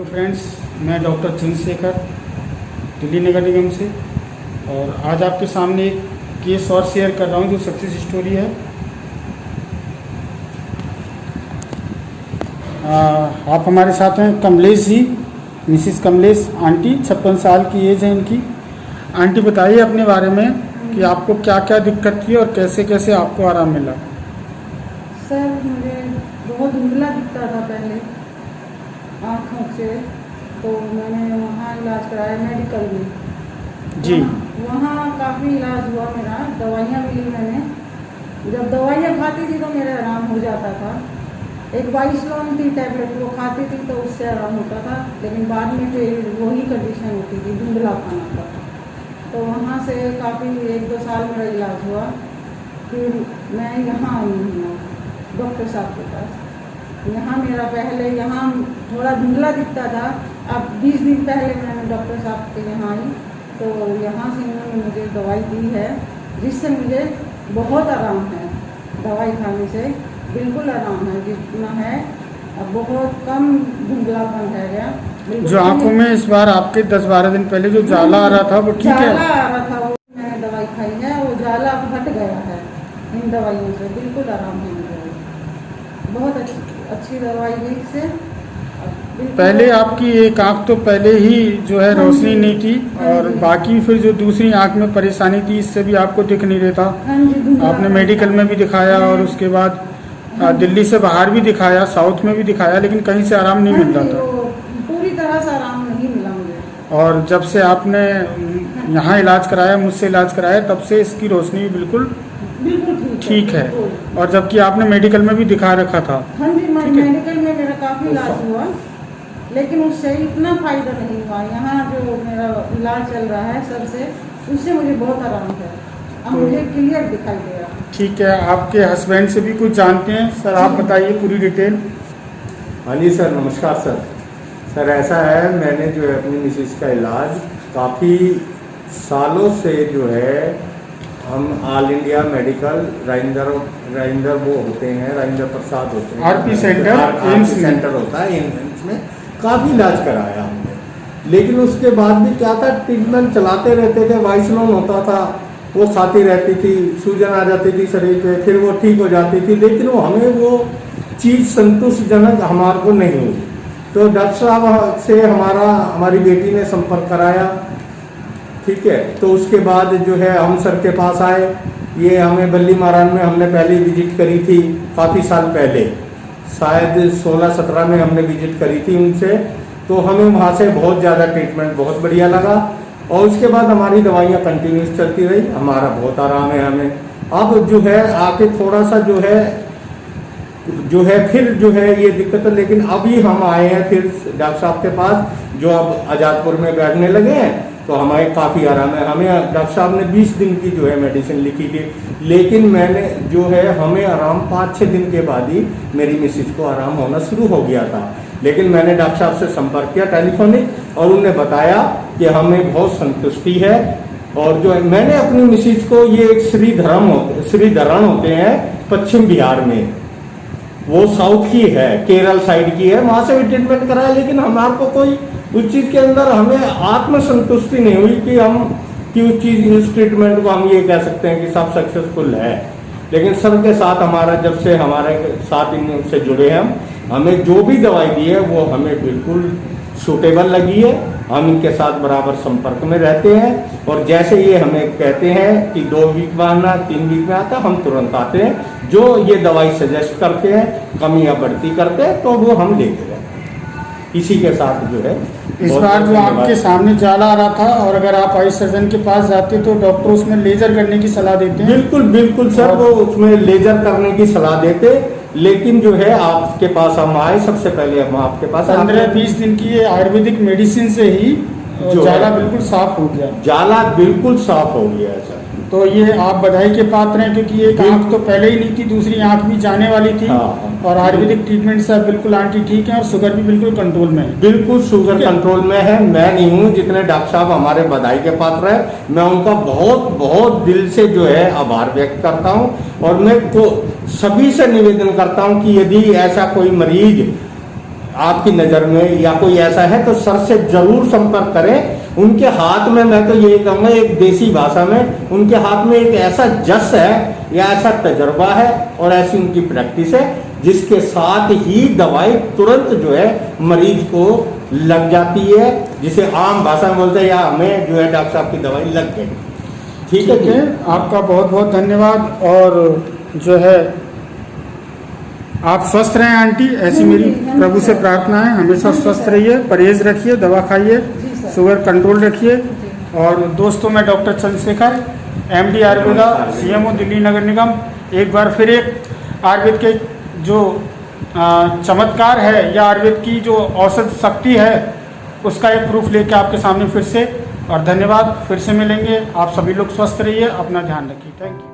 Hello friends, मैं doctor Chandrashekhar Delhi Nagar निगम से। और आज आपके सामने एक केस और शेयर कर रहा हूँ जो सक्सेस स्टोरी है। आप हमारे साथ हैं कमलेश जी, मिसिस कमलेश आंटी, 56 साल की एज है इनकी। आंटी बताइए अपने बारे में कि आपको क्या क्या दिक्कत थी और कैसे कैसे आपको आराम मिला। सर, मुझे बहुत धुंधला दिखता था पहले आँखों से, तो मैंने वहाँ इलाज कराया मेडिकल में जी। वहाँ काफ़ी इलाज हुआ मेरा, दवाइयाँ भी ली मैंने। जब दवाइयाँ खाती थी तो मेरा आराम हो जाता था। एक वाइसलोन थी टैबलेट, वो खाती थी तो उससे आराम होता था, लेकिन बाद में फिर वही कंडीशन होती थी, धुंधला खाना था। तो वहाँ से काफ़ी 1-2 साल मेरा इलाज हुआ। फिर मैं यहाँ आई हूँ डॉक्टर साहब के पास। यहाँ मेरा पहले यहाँ थोड़ा धुंधला दिखता था, अब 20 दिन पहले मैंने डॉक्टर साहब के यहाँ आई, तो यहाँ से उन्होंने मुझे दवाई दी है, जिससे मुझे बहुत आराम है। दवाई खाने से बिल्कुल आराम है, जितना है अब बहुत कम धुंधलापन है गया। जो आंखों में इस बार आपके 10-12 दिन पहले जो जाला आ रहा था वो ठीक है? जाला आ रहा था, वो मैंने दवाई खाई है, वो जाला हट गया है इन दवाइयों से, बिल्कुल आराम है मुझे। बहुत अच्छी दवाई है इससे। पहले आपकी एक आंख तो पहले ही जो है रोशनी नहीं थी, और बाकी फिर जो दूसरी आंख में परेशानी थी इससे भी आपको दिख नहीं रहता। आपने मेडिकल में भी दिखाया और उसके बाद दिल्ली से बाहर भी दिखाया, साउथ में भी दिखाया, लेकिन कहीं से आराम नहीं मिल रहा था। पूरी तरह से आराम नहीं मिला मुझे। और जब से आपने यहाँ इलाज कराया, मुझसे इलाज कराया, तब से इसकी रोशनी बिल्कुल ठीक है। और जबकि आपने मेडिकल में भी दिखा रखा था। हाँ जी, मेडिकल में मेरा काफ़ी इलाज हुआ, लेकिन उससे इतना फायदा नहीं हुआ। यहाँ जो मेरा इलाज चल रहा है सर से, उससे मुझे बहुत आराम है, अब मुझे क्लियर दिखाई दे रहा। ठीक है, आपके हस्बैंड से भी कुछ जानते हैं सर, आप बताइए पूरी डिटेल। हाँ जी सर, नमस्कार सर। सर ऐसा है, मैंने जो है अपनी मिसेस का इलाज काफ़ी सालों से जो है हम ऑल इंडिया मेडिकल राइंदर वो होते हैं, राइंदर प्रसाद होते हैं, आरपी सेंटर होता है एम्स में, काफ़ी इलाज कराया हमने। लेकिन उसके बाद भी क्या था, ट्रीटमेंट चलाते रहते थे। वाइसलोन होता था, वो खाती रहती थी, सूजन आ जाती थी शरीर पे, फिर वो ठीक हो जाती थी, लेकिन वो हमें वो चीज़ संतुष्टजनक हमारे को नहीं हुई। तो डॉक्टर साहब से हमारी बेटी ने संपर्क कराया, ठीक है। तो उसके बाद जो है हम सर के पास आए। ये हमें बल्ली महाराज में हमने पहले विजिट करी थी, काफ़ी साल पहले, शायद 16-17 में हमने विजिट करी थी उनसे। तो हमें वहाँ से बहुत ज़्यादा ट्रीटमेंट बहुत बढ़िया लगा, और उसके बाद हमारी दवाइयाँ कंटिन्यूस चलती रही, हमारा बहुत आराम है हमें। अब जो है आके थोड़ा सा जो है फिर जो है ये दिक्कत है, लेकिन अभी हम आए हैं फिर डॉक्टर साहब के पास, जो अब आजादपुर में बैठने लगे हैं, तो हमें काफ़ी आराम है। हमें डॉक्टर साहब ने 20 दिन की जो है मेडिसिन लिखी थी, लेकिन मैंने जो है हमें आराम 5-6 दिन के बाद ही मेरी मिसेज को आराम होना शुरू हो गया था। लेकिन मैंने डॉक्टर साहब से संपर्क किया टेलीफोनिक, और उन्होंने बताया कि हमें बहुत संतुष्टि है। और जो है मैंने अपनी मिसेज को, ये एक श्रीधरण होते हैं पश्चिम बिहार में, वो साउथ की है, केरल साइड की है, वहाँ से भी ट्रीटमेंट कराया, लेकिन हमारे को कोई उस चीज़ के अंदर हमें आत्मसंतुष्टि नहीं हुई कि उस ट्रीटमेंट को हम ये कह सकते हैं कि सब सक्सेसफुल है। लेकिन सर के साथ हमारा, जब से हमारे साथ इनसे जुड़े हैं, हमें जो भी दवाई दी है वो हमें बिल्कुल सूटेबल लगी है। हम इनके साथ बराबर संपर्क में रहते हैं, और जैसे ये हमें कहते हैं कि 2 वीक में आना, 3 वीक में आता, हम तुरंत आते हैं। जो ये दवाई सजेस्ट करते हैं, कमी या बढ़ती करते हैं, तो वो हम लेते हैं। इसी के साथ जो है इस बार जो आपके सामने जाला आ रहा था, और अगर आप आई सर्जन के पास जाते तो डॉक्टर उसमें लेजर करने की सलाह देते हैं। बिल्कुल सर, वो उसमें लेजर करने की सलाह देते, लेकिन जो है आपके पास हम आए, सबसे पहले हम आपके पास 15-20 दिन की आयुर्वेदिक मेडिसिन से ही जाला बिल्कुल साफ हो गया। जाला बिल्कुल साफ हो गया सर। तो ये आप बधाई के पात्र हैं, क्योंकि एक आंख तो पहले ही नहीं थी, दूसरी आंख भी जाने वाली थी। और आयुर्वेदिक ट्रीटमेंट से बिल्कुल आंटी ठीक है, और शुगर भी बिल्कुल कंट्रोल में है। बिल्कुल शुगर कंट्रोल में है। मैं नहीं हूँ, जितने डॉक्टर साहब हमारे बधाई के पात्र है, मैं उनका बहुत बहुत दिल से जो है आभार व्यक्त करता हूँ। और मैं सभी से निवेदन करता हूँ कि यदि ऐसा कोई मरीज आपकी नज़र में या कोई ऐसा है तो सर से जरूर संपर्क करें। उनके हाथ में, मैं तो ये कहूँगा एक देसी भाषा में, उनके हाथ में एक ऐसा जस है या ऐसा तजर्बा है और ऐसी उनकी प्रैक्टिस है जिसके साथ ही दवाई तुरंत जो है मरीज को लग जाती है, जिसे आम भाषा में बोलते हैं या हमें जो है डॉक्टर साहब की दवाई लग गई। ठीक है जी, आपका बहुत बहुत धन्यवाद। और जो है आप स्वस्थ रहें आंटी, ऐसी मेरी प्रभु से प्रार्थना है। हमेशा स्वस्थ रहिए, परहेज रखिए, दवा खाइए, शुगर कंट्रोल रखिए। और दोस्तों, मैं doctor Chandrashekhar, MD Ayurveda, CMO Delhi Nagar Nigam, एक बार फिर एक आयुर्वेद के जो चमत्कार है या आयुर्वेद की जो औषध शक्ति है उसका एक प्रूफ लेके आपके सामने फिर से। और धन्यवाद, फिर से मिलेंगे। आप सभी लोग स्वस्थ रहिए, अपना ध्यान रखिए। Thank you.